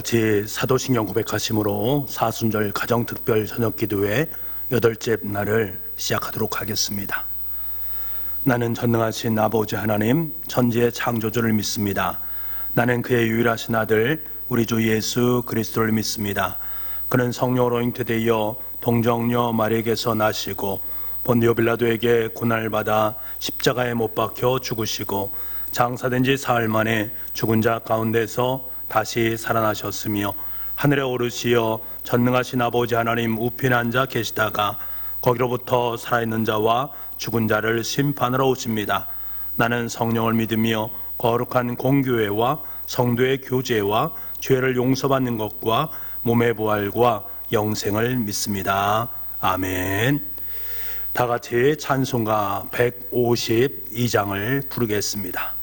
같이 사도신경 고백하심으로 사순절 가정특별 저녁기도회 8째 날을 시작하도록 하겠습니다. 나는 전능하신 아버지 하나님 천지의 창조주를 믿습니다. 나는 그의 유일하신 아들 우리 주 예수 그리스도를 믿습니다. 그는 성령으로 잉태되어 동정녀 마리에게서 나시고 본디오 빌라도에게 고난을 받아 십자가에 못 박혀 죽으시고 장사된 지 사흘 만에 죽은 자 가운데서 다시 살아나셨으며 하늘에 오르시어 전능하신 아버지 하나님 우편에 앉아 계시다가 거기로부터 살아있는 자와 죽은 자를 심판하러 오십니다. 나는 성령을 믿으며 거룩한 공교회와 성도의 교제와 죄를 용서받는 것과 몸의 부활과 영생을 믿습니다. 아멘. 다 같이 찬송가 152장을 부르겠습니다.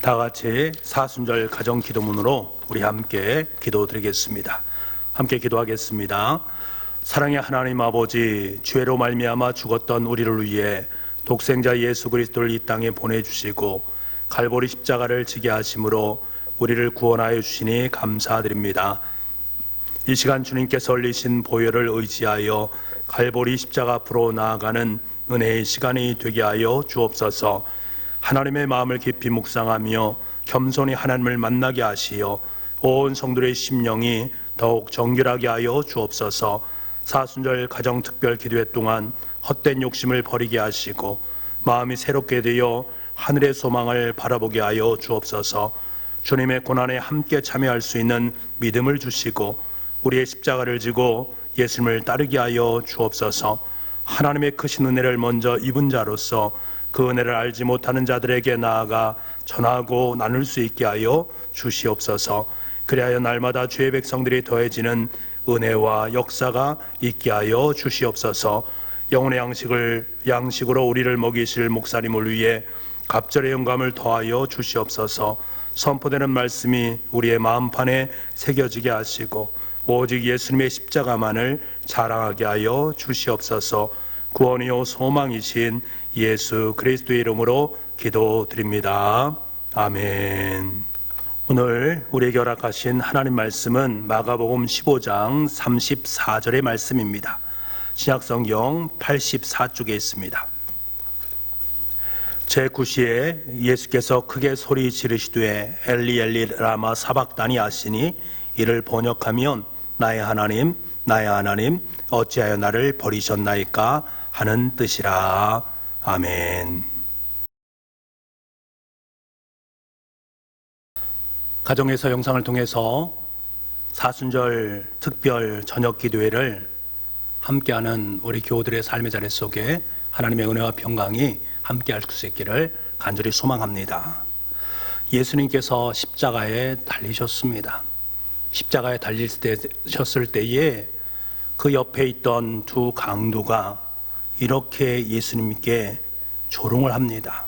다 같이 사순절 가정 기도문으로 우리 함께 기도드리겠습니다. 함께 기도하겠습니다. 사랑의 하나님 아버지, 죄로 말미암아 죽었던 우리를 위해 독생자 예수 그리스도를 이 땅에 보내주시고 갈보리 십자가를 지게 하심으로 우리를 구원하여 주시니 감사드립니다. 이 시간 주님께서 흘리신 보혈을 의지하여 갈보리 십자가 앞으로 나아가는 은혜의 시간이 되게 하여 주옵소서. 하나님의 마음을 깊이 묵상하며 겸손히 하나님을 만나게 하시어 온 성도의 심령이 더욱 정결하게 하여 주옵소서. 사순절 가정특별 기도회 동안 헛된 욕심을 버리게 하시고 마음이 새롭게 되어 하늘의 소망을 바라보게 하여 주옵소서. 주님의 고난에 함께 참여할 수 있는 믿음을 주시고 우리의 십자가를 지고 예수님을 따르게 하여 주옵소서. 하나님의 크신 은혜를 먼저 입은 자로서 그 은혜를 알지 못하는 자들에게 나아가 전하고 나눌 수 있게 하여 주시옵소서. 그리하여 날마다 주의 백성들이 더해지는 은혜와 역사가 있게 하여 주시옵소서. 영혼의 양식으로 우리를 먹이실 목사님을 위해 갑절의 영감을 더하여 주시옵소서. 선포되는 말씀이 우리의 마음판에 새겨지게 하시고 오직 예수님의 십자가만을 자랑하게 하여 주시옵소서. 구원이요 소망이신 예수 그리스도의 이름으로 기도드립니다. 아멘. 오늘 우리에게 허락하신 하나님 말씀은 마가복음 15장 34절의 말씀입니다. 신약성경 84쪽에 있습니다. 제9시에 예수께서 크게 소리 지르시되 엘리 엘리 라마 사박다니 하시니 이를 번역하면 나의 하나님 나의 하나님 어찌하여 나를 버리셨나이까 하는 뜻이라. 아멘. 가정에서 영상을 통해서 사순절 특별 저녁 기도회를 함께하는 우리 교우들의 삶의 자리 속에 하나님의 은혜와 평강이 함께할 수 있기를 간절히 소망합니다. 예수님께서 십자가에 달리셨습니다. 십자가에 달리셨을 때에 그 옆에 있던 두 강도가 이렇게 예수님께 조롱을 합니다.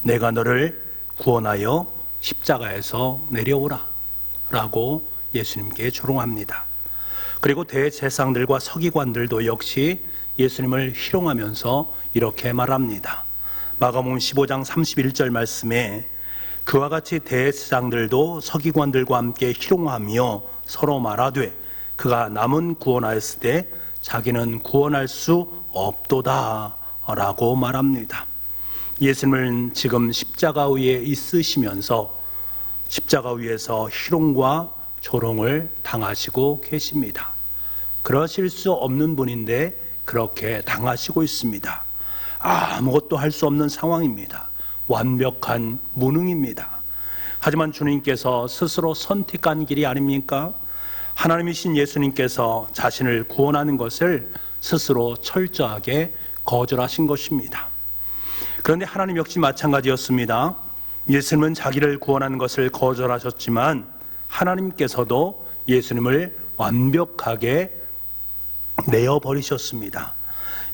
내가 너를 구원하여 십자가에서 내려오라 라고 예수님께 조롱합니다. 그리고 대제사장들과 서기관들도 역시 예수님을 희롱하면서 이렇게 말합니다. 마가복음 15장 31절 말씀에 그와 같이 대제사장들도 서기관들과 함께 희롱하며 서로 말하되 그가 남은 구원하였을 때 자기는 구원할 수 없도다 라고 말합니다. 예수님은 지금 십자가 위에 있으시면서 십자가 위에서 희롱과 조롱을 당하시고 계십니다. 그러실 수 없는 분인데 그렇게 당하시고 있습니다. 아무것도 할 수 없는 상황입니다. 완벽한 무능입니다. 하지만 주님께서 스스로 선택한 길이 아닙니까? 하나님이신 예수님께서 자신을 구원하는 것을 스스로 철저하게 거절하신 것입니다. 그런데 하나님 역시 마찬가지였습니다. 예수님은 자기를 구원하는 것을 거절하셨지만 하나님께서도 예수님을 완벽하게 내어버리셨습니다.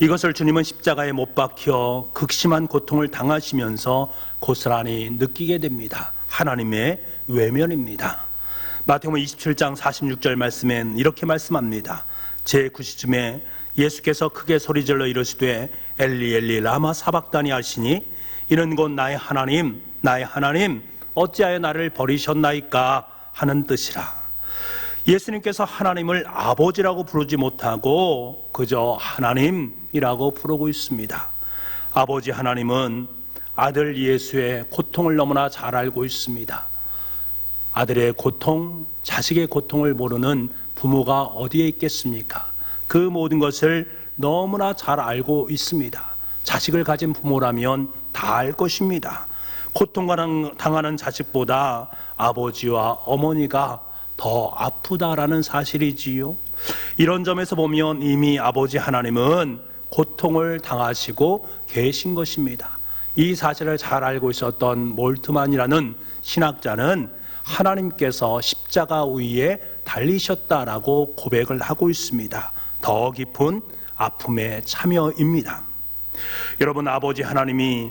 이것을 주님은 십자가에 못 박혀 극심한 고통을 당하시면서 고스란히 느끼게 됩니다. 하나님의 외면입니다. 마태복음 27장 46절 말씀엔 이렇게 말씀합니다. 제9시쯤에 예수께서 크게 소리질러 이르시되 엘리 엘리 라마 사박다니 하시니 이는 곧 나의 하나님 나의 하나님 어찌하여 나를 버리셨나이까 하는 뜻이라. 예수님께서 하나님을 아버지라고 부르지 못하고 그저 하나님이라고 부르고 있습니다. 아버지 하나님은 아들 예수의 고통을 너무나 잘 알고 있습니다. 아들의 고통, 자식의 고통을 모르는 부모가 어디에 있겠습니까? 그 모든 것을 너무나 잘 알고 있습니다. 자식을 가진 부모라면 다 알 것입니다. 고통당하는 자식보다 아버지와 어머니가 더 아프다라는 사실이지요. 이런 점에서 보면 이미 아버지 하나님은 고통을 당하시고 계신 것입니다. 이 사실을 잘 알고 있었던 몰트만이라는 신학자는 하나님께서 십자가 위에 달리셨다라고 고백을 하고 있습니다. 더 깊은 아픔의 참여입니다. 여러분, 아버지 하나님이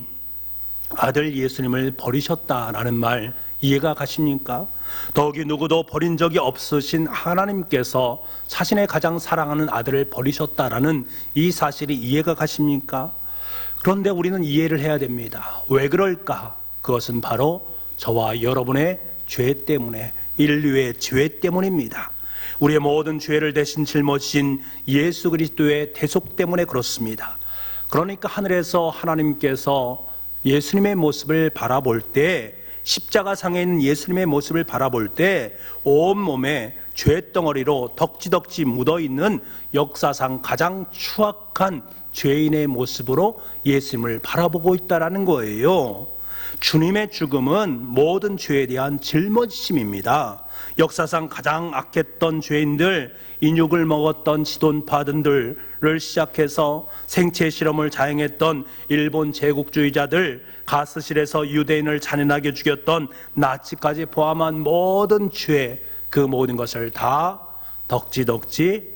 아들 예수님을 버리셨다라는 말 이해가 가십니까? 더욱이 누구도 버린 적이 없으신 하나님께서 자신의 가장 사랑하는 아들을 버리셨다라는 이 사실이 이해가 가십니까? 그런데 우리는 이해를 해야 됩니다. 왜 그럴까? 그것은 바로 저와 여러분의 죄 때문에, 인류의 죄 때문입니다. 우리의 모든 죄를 대신 짊어진 예수 그리스도의 대속 때문에 그렇습니다. 그러니까 하늘에서 하나님께서 예수님의 모습을 바라볼 때, 십자가상에 있는 예수님의 모습을 바라볼 때 온몸에 죄덩어리로 덕지덕지 묻어있는 역사상 가장 추악한 죄인의 모습으로 예수님을 바라보고 있다는 거예요. 주님의 죽음은 모든 죄에 대한 짊어지심입니다. 역사상 가장 악했던 죄인들, 인육을 먹었던 지돈파든들을 시작해서 생체 실험을 자행했던 일본 제국주의자들, 가스실에서 유대인을 잔인하게 죽였던 나치까지 포함한 모든 죄, 그 모든 것을 다 덕지덕지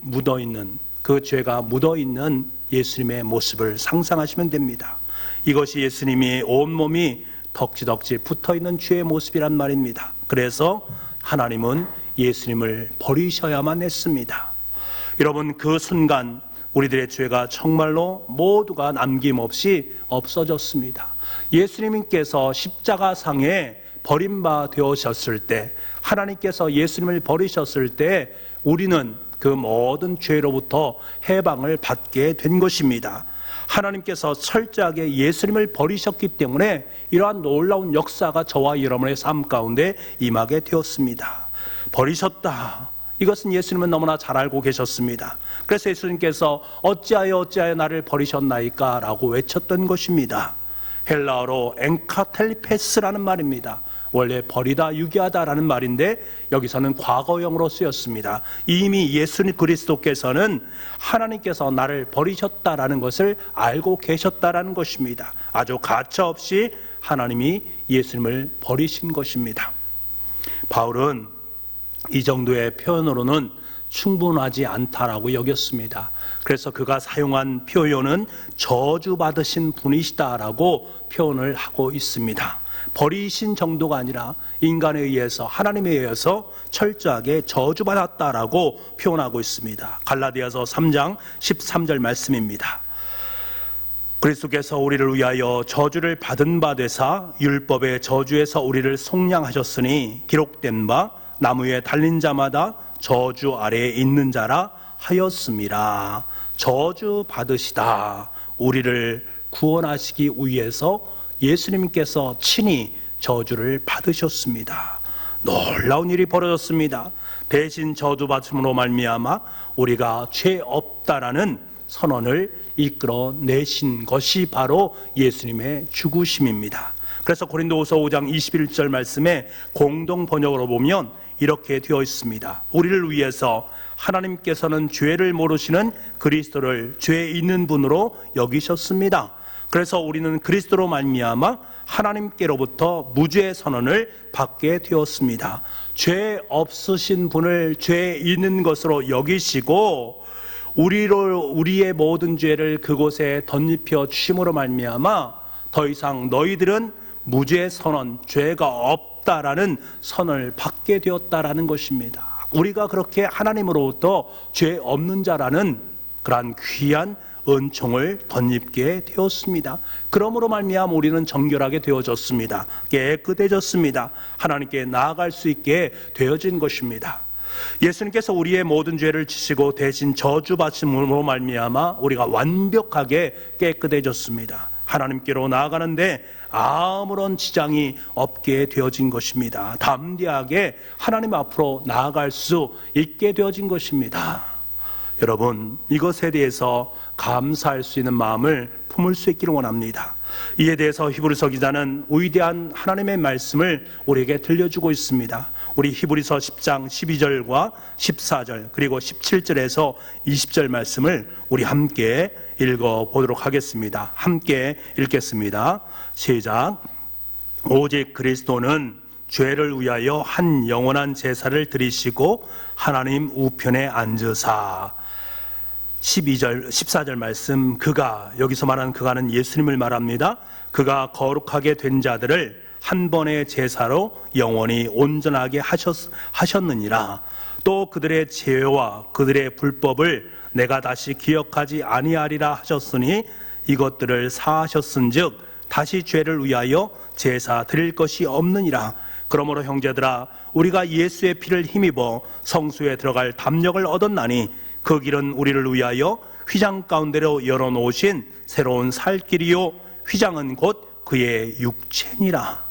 묻어있는, 그 죄가 묻어있는 예수님의 모습을 상상하시면 됩니다. 이것이 예수님이 온몸이 덕지덕지 붙어있는 죄의 모습이란 말입니다. 그래서 하나님은 예수님을 버리셔야만 했습니다. 여러분, 그 순간 우리들의 죄가 정말로 모두가 남김없이 없어졌습니다. 예수님께서 십자가상에 버림바 되어셨을 때, 하나님께서 예수님을 버리셨을 때 우리는 그 모든 죄로부터 해방을 받게 된 것입니다. 하나님께서 철저하게 예수님을 버리셨기 때문에 이러한 놀라운 역사가 저와 여러분의 삶 가운데 임하게 되었습니다. 버리셨다, 이것은 예수님은 너무나 잘 알고 계셨습니다. 그래서 예수님께서 어찌하여 나를 버리셨나이까 라고 외쳤던 것입니다. 헬라어로 엔카텔페스라는 말입니다. 원래 버리다, 유기하다라는 말인데 여기서는 과거형으로 쓰였습니다. 이미 예수 그리스도께서는 하나님께서 나를 버리셨다라는 것을 알고 계셨다라는 것입니다. 아주 가차없이 하나님이 예수님을 버리신 것입니다. 바울은 이 정도의 표현으로는 충분하지 않다라고 여겼습니다. 그래서 그가 사용한 표현은 저주받으신 분이시다라고 표현을 하고 있습니다. 버리신 정도가 아니라 인간에 의해서, 하나님에 의해서 철저하게 저주받았다라고 표현하고 있습니다. 갈라디아서 3장 13절 말씀입니다. 그리스도께서 우리를 위하여 저주를 받은 바 되사 율법의 저주에서 우리를 속량하셨으니 기록된 바 나무에 달린 자마다 저주 아래에 있는 자라 하였음이라. 저주 받으시다, 우리를 구원하시기 위해서 예수님께서 친히 저주를 받으셨습니다. 놀라운 일이 벌어졌습니다. 대신 저주받음으로 말미암아 우리가 죄 없다라는 선언을 이끌어내신 것이 바로 예수님의 죽으심입니다. 그래서 고린도후서 5장 21절 말씀에 공동 번역으로 보면 이렇게 되어 있습니다. 우리를 위해서 하나님께서는 죄를 모르시는 그리스도를 죄 있는 분으로 여기셨습니다. 그래서 우리는 그리스도로 말미암아 하나님께로부터 무죄 선언을 받게 되었습니다. 죄 없으신 분을 죄 있는 것으로 여기시고 우리의 모든 죄를 그곳에 덧입혀 주심으로 말미암아 더 이상 너희들은 무죄 선언, 죄가 없다라는 선언을 받게 되었다라는 것입니다. 우리가 그렇게 하나님으로부터 죄 없는 자라는 그러한 귀한 은총을 덧입게 되었습니다. 그러므로 말미암아 우리는 정결하게 되어졌습니다. 깨끗해졌습니다. 하나님께 나아갈 수 있게 되어진 것입니다. 예수님께서 우리의 모든 죄를 지시고 대신 저주받음으로 말미암아 우리가 완벽하게 깨끗해졌습니다. 하나님께로 나아가는데 아무런 지장이 없게 되어진 것입니다. 담대하게 하나님 앞으로 나아갈 수 있게 되어진 것입니다. 여러분, 이것에 대해서 감사할 수 있는 마음을 품을 수 있기를 원합니다. 이에 대해서 히브리서 기자는 위대한 하나님의 말씀을 우리에게 들려주고 있습니다. 우리 히브리서 10장 12절과 14절 그리고 17절에서 20절 말씀을 우리 함께 읽어보도록 하겠습니다. 함께 읽겠습니다. 시작. 오직 그리스도는 죄를 위하여 한 영원한 제사를 드리시고 하나님 우편에 앉으사. 12절, 14절 말씀, 그가, 여기서 말하는 그가는 예수님을 말합니다. 그가 거룩하게 된 자들을 한 번의 제사로 영원히 온전하게 하셨느니라. 또 그들의 죄와 그들의 불법을 내가 다시 기억하지 아니하리라 하셨으니 이것들을 사하셨은즉 다시 죄를 위하여 제사 드릴 것이 없느니라. 그러므로 형제들아, 우리가 예수의 피를 힘입어 성수에 들어갈 담력을 얻었나니 그 길은 우리를 위하여 휘장 가운데로 열어놓으신 새로운 살 길이요 휘장은 곧 그의 육체니라.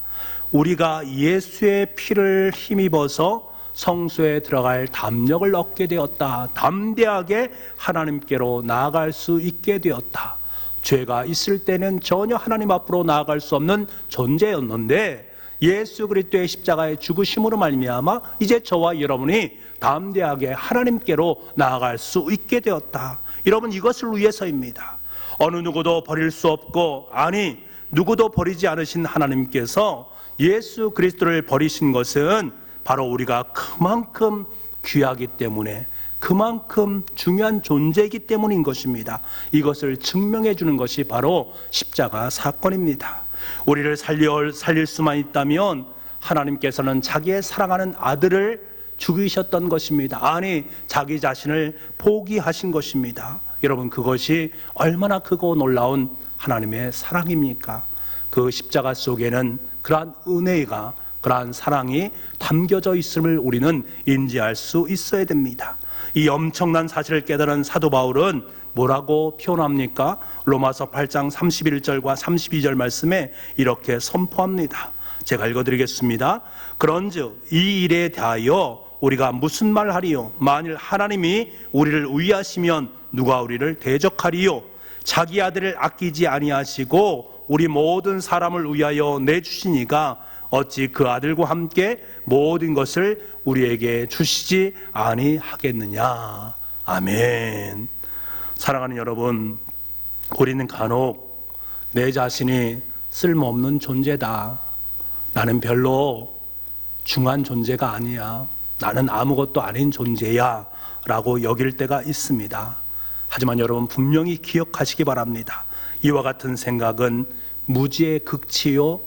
우리가 예수의 피를 힘입어서 성소에 들어갈 담력을 얻게 되었다. 담대하게 하나님께로 나아갈 수 있게 되었다. 죄가 있을 때는 전혀 하나님 앞으로 나아갈 수 없는 존재였는데 예수 그리스도의 십자가의 죽으심으로 말미암아 이제 저와 여러분이 담대하게 하나님께로 나아갈 수 있게 되었다. 여러분, 이것을 위해서입니다. 어느 누구도 버릴 수 없고, 아니 누구도 버리지 않으신 하나님께서 예수 그리스도를 버리신 것은 바로 우리가 그만큼 귀하기 때문에, 그만큼 중요한 존재이기 때문인 것입니다. 이것을 증명해 주는 것이 바로 십자가 사건입니다. 우리를 살릴 수만 있다면 하나님께서는 자기의 사랑하는 아들을 죽이셨던 것입니다. 아니, 자기 자신을 포기하신 것입니다. 여러분, 그것이 얼마나 크고 놀라운 하나님의 사랑입니까? 그 십자가 속에는 그러한 은혜가, 그러한 사랑이 담겨져 있음을 우리는 인지할 수 있어야 됩니다. 이 엄청난 사실을 깨달은 사도 바울은 뭐라고 표현합니까? 로마서 8장 31절과 32절 말씀에 이렇게 선포합니다. 제가 읽어드리겠습니다. 그런즉 이 일에 대하여 우리가 무슨 말하리요? 만일 하나님이 우리를 위하시면 누가 우리를 대적하리요? 자기 아들을 아끼지 아니하시고 우리 모든 사람을 위하여 내주시니가 어찌 그 아들과 함께 모든 것을 우리에게 주시지 아니하겠느냐. 아멘. 사랑하는 여러분, 우리는 간혹 내 자신이 쓸모없는 존재다, 나는 별로 중요한 존재가 아니야, 나는 아무것도 아닌 존재야 라고 여길 때가 있습니다. 하지만 여러분, 분명히 기억하시기 바랍니다. 이와 같은 생각은 무지의 극치요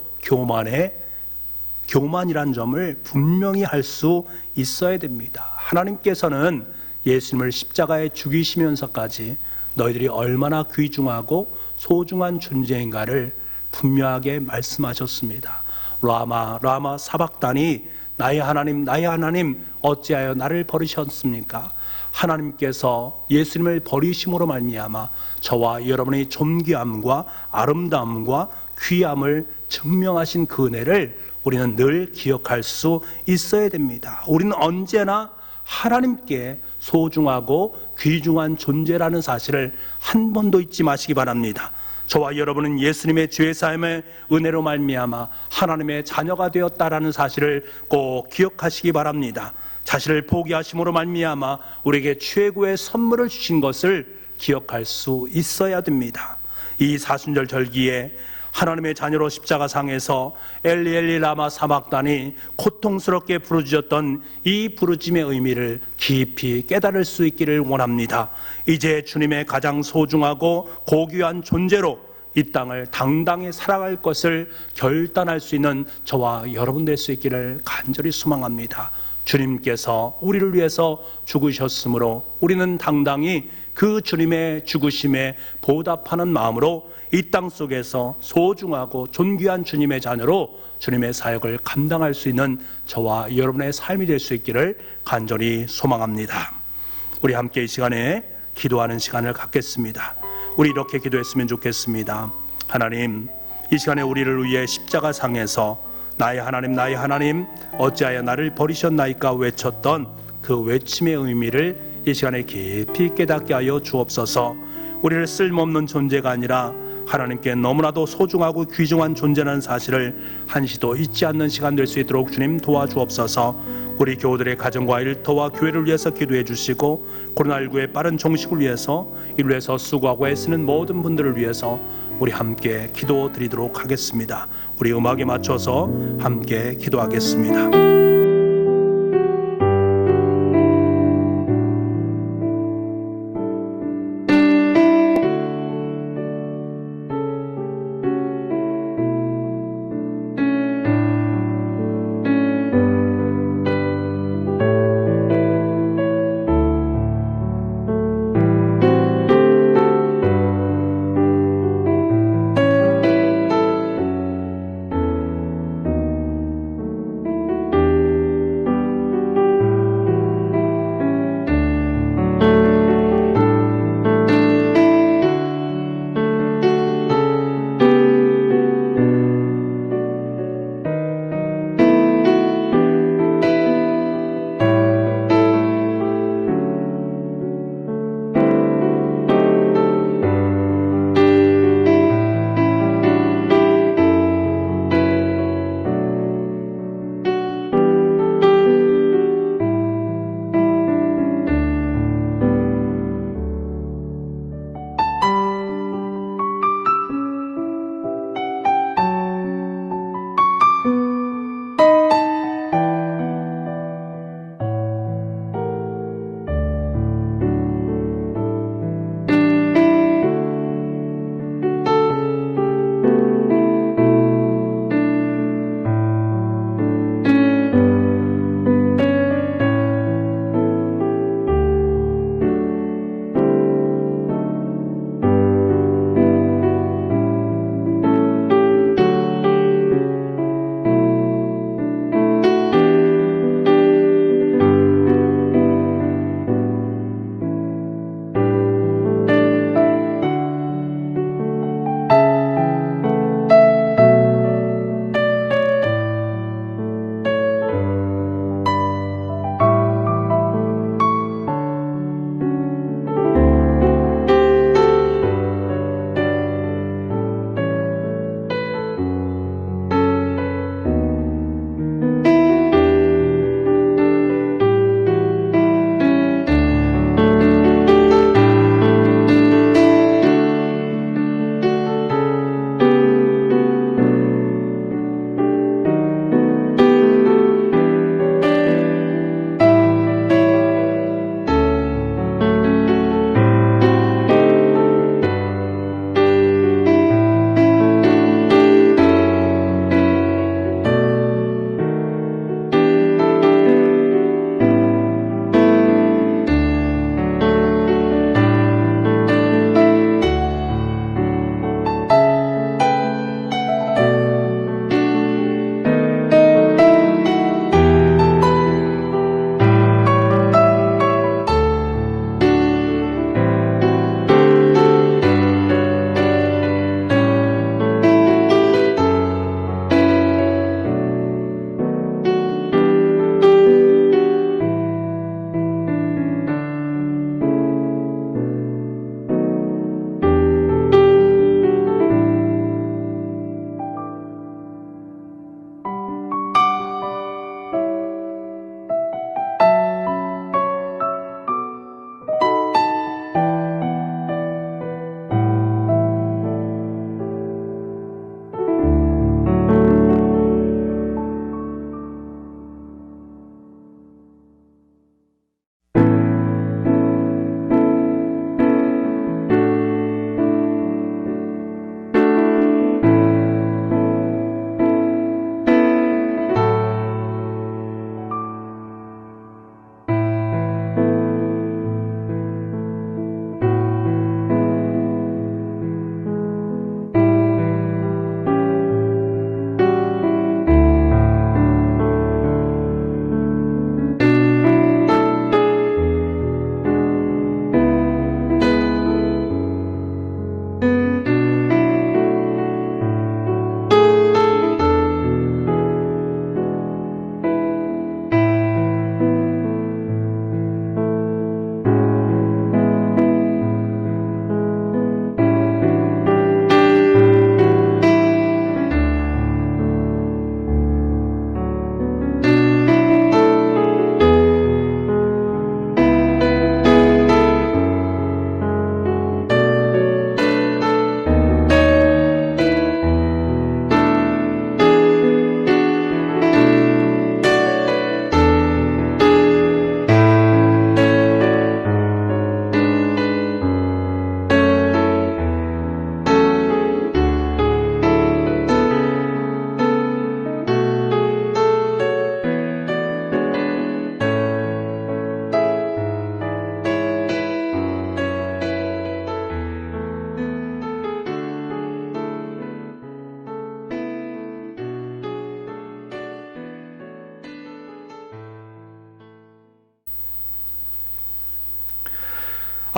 교만이란 점을 분명히 할 수 있어야 됩니다. 하나님께서는 예수님을 십자가에 죽이시면서까지 너희들이 얼마나 귀중하고 소중한 존재인가를 분명하게 말씀하셨습니다. 라마 사박다니, 나의 하나님 어찌하여 나를 버리셨습니까? 하나님께서 예수님을 버리심으로 말미암아 저와 여러분의 존귀함과 아름다움과 귀함을 증명하신 그 은혜를 우리는 늘 기억할 수 있어야 됩니다. 우리는 언제나 하나님께 소중하고 귀중한 존재라는 사실을 한 번도 잊지 마시기 바랍니다. 저와 여러분은 예수님의 죄사함의 은혜로 말미암아 하나님의 자녀가 되었다라는 사실을 꼭 기억하시기 바랍니다. 자신을 포기하심으로 말미암아 우리에게 최고의 선물을 주신 것을 기억할 수 있어야 됩니다. 이 사순절 절기에 하나님의 자녀로 십자가상에서 엘리 엘리 라마 사박다니 고통스럽게 부르짖었던 이 부르짐의 의미를 깊이 깨달을 수 있기를 원합니다. 이제 주님의 가장 소중하고 고귀한 존재로 이 땅을 당당히 살아갈 것을 결단할 수 있는 저와 여러분 될 수 있기를 간절히 소망합니다. 주님께서 우리를 위해서 죽으셨으므로 우리는 당당히 그 주님의 죽으심에 보답하는 마음으로 이 땅 속에서 소중하고 존귀한 주님의 자녀로 주님의 사역을 감당할 수 있는 저와 여러분의 삶이 될 수 있기를 간절히 소망합니다. 우리 함께 이 시간에 기도하는 시간을 갖겠습니다. 우리 이렇게 기도했으면 좋겠습니다. 하나님, 이 시간에 우리를 위해 십자가상에서 나의 하나님 어찌하여 나를 버리셨나이까 외쳤던 그 외침의 의미를 이 시간에 깊이 깨닫게 하여 주옵소서. 우리를 쓸모없는 존재가 아니라 하나님께 너무나도 소중하고 귀중한 존재라는 사실을 한시도 잊지 않는 시간 될 수 있도록 주님 도와주옵소서. 우리 교우들의 가정과 일터와 교회를 위해서 기도해 주시고 코로나19의 빠른 종식을 위해서 이를 위해서 수고하고 애쓰는 모든 분들을 위해서 우리 함께 기도 드리도록 하겠습니다. 우리 음악에 맞춰서 함께 기도하겠습니다.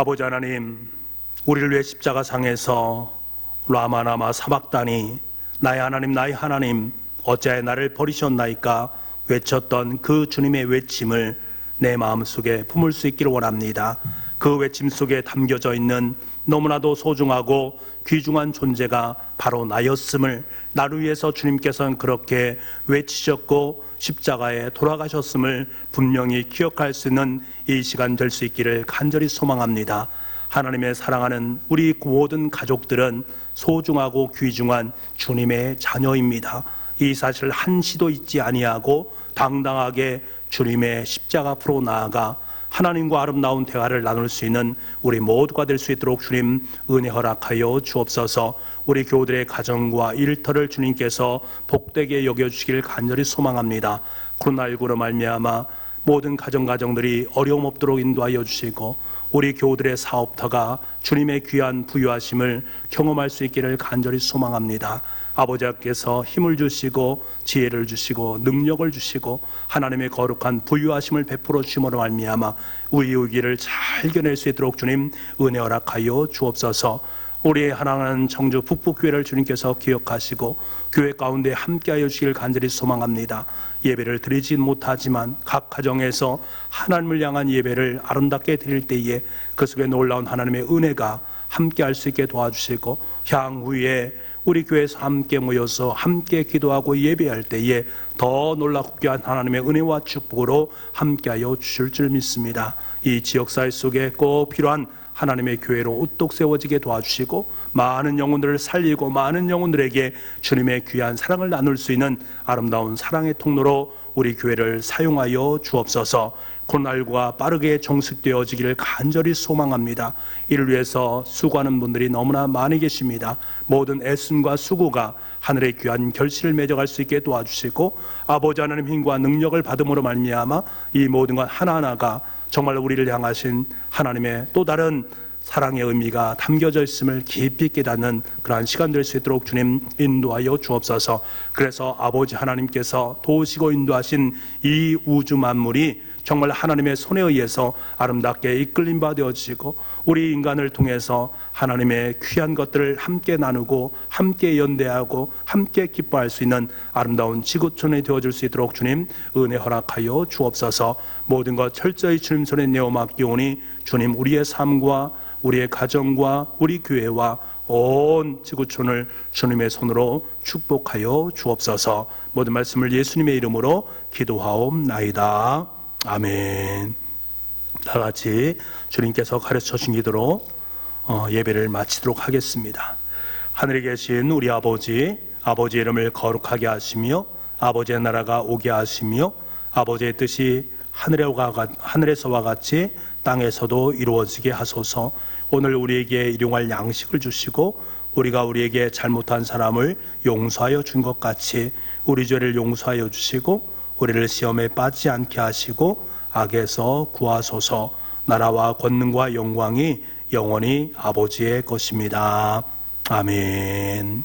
아버지 하나님, 우리를 위해 십자가상에서 라마나마 사박다니 나의 하나님 어찌하여 나를 버리셨나이까 외쳤던 그 주님의 외침을 내 마음속에 품을 수 있기를 원합니다. 그 외침 속에 담겨져 있는 너무나도 소중하고 귀중한 존재가 바로 나였음을, 나를 위해서 주님께서는 그렇게 외치셨고 십자가에 돌아가셨음을 분명히 기억할 수 있는 이 시간 될 수 있기를 간절히 소망합니다. 하나님의 사랑하는 우리 모든 가족들은 소중하고 귀중한 주님의 자녀입니다. 이 사실을 한시도 잊지 아니하고 당당하게 주님의 십자가 앞으로 나아가 하나님과 아름다운 대화를 나눌 수 있는 우리 모두가 될 수 있도록 주님 은혜 허락하여 주옵소서. 우리 교우들의 가정과 일터를 주님께서 복되게 여겨주시길 간절히 소망합니다. 코로나19로 말미암아 모든 가정들이 어려움 없도록 인도하여 주시고 우리 교우들의 사업터가 주님의 귀한 부유하심을 경험할 수 있기를 간절히 소망합니다. 아버지께서 힘을 주시고 지혜를 주시고 능력을 주시고 하나님의 거룩한 부유하심을 베풀어 주심으로 말미암아 우리의 위기를 잘 견낼 수 있도록 주님 은혜 허락하여 주옵소서. 우리의 하나는 청주 북북교회를 주님께서 기억하시고 교회 가운데 함께하여 주시길 간절히 소망합니다. 예배를 드리지 못하지만 각 가정에서 하나님을 향한 예배를 아름답게 드릴 때에 그 속에 놀라운 하나님의 은혜가 함께할 수 있게 도와주시고 향후에 우리 교회에서 함께 모여서 함께 기도하고 예배할 때에 더 놀랍고 귀한 하나님의 은혜와 축복으로 함께하여 주실 줄 믿습니다. 이 지역사회 속에 꼭 필요한 하나님의 교회로 우뚝 세워지게 도와주시고 많은 영혼들을 살리고 많은 영혼들에게 주님의 귀한 사랑을 나눌 수 있는 아름다운 사랑의 통로로 우리 교회를 사용하여 주옵소서. 코로나19가 빠르게 종식되어지기를 간절히 소망합니다. 이를 위해서 수고하는 분들이 너무나 많이 계십니다. 모든 애씀과 수고가 하늘의 귀한 결실을 맺어갈 수 있게 도와주시고 아버지 하나님 힘과 능력을 받음으로 말미암아 이 모든 것 하나하나가 정말 우리를 향하신 하나님의 또 다른 사랑의 의미가 담겨져 있음을 깊이 깨닫는 그러한 시간 될 수 있도록 주님 인도하여 주옵소서. 그래서 아버지 하나님께서 도우시고 인도하신 이 우주 만물이 정말 하나님의 손에 의해서 아름답게 이끌림 받아지고 우리 인간을 통해서 하나님의 귀한 것들을 함께 나누고 함께 연대하고 함께 기뻐할 수 있는 아름다운 지구촌이 되어줄 수 있도록 주님 은혜 허락하여 주옵소서. 모든 것 철저히 주님 손에 내어 맡기오니 주님 우리의 삶과 우리의 가정과 우리 교회와 온 지구촌을 주님의 손으로 축복하여 주옵소서. 모든 말씀을 예수님의 이름으로 기도하옵나이다. 아멘. 다 같이 주님께서 가르쳐 주신 기도로 예배를 마치도록 하겠습니다. 하늘에 계신 우리 아버지의 이름을 거룩하게 하시며 아버지의 나라가 오게 하시며 아버지의 뜻이 하늘에서와 같이 땅에서도 이루어지게 하소서. 오늘 우리에게 일용할 양식을 주시고 우리가 우리에게 잘못한 사람을 용서하여 준 것 같이 우리 죄를 용서하여 주시고 우리를 시험에 빠지지 않게 하시고 악에서 구하소서. 나라와 권능과 영광이 영원히 아버지의 것입니다. 아멘.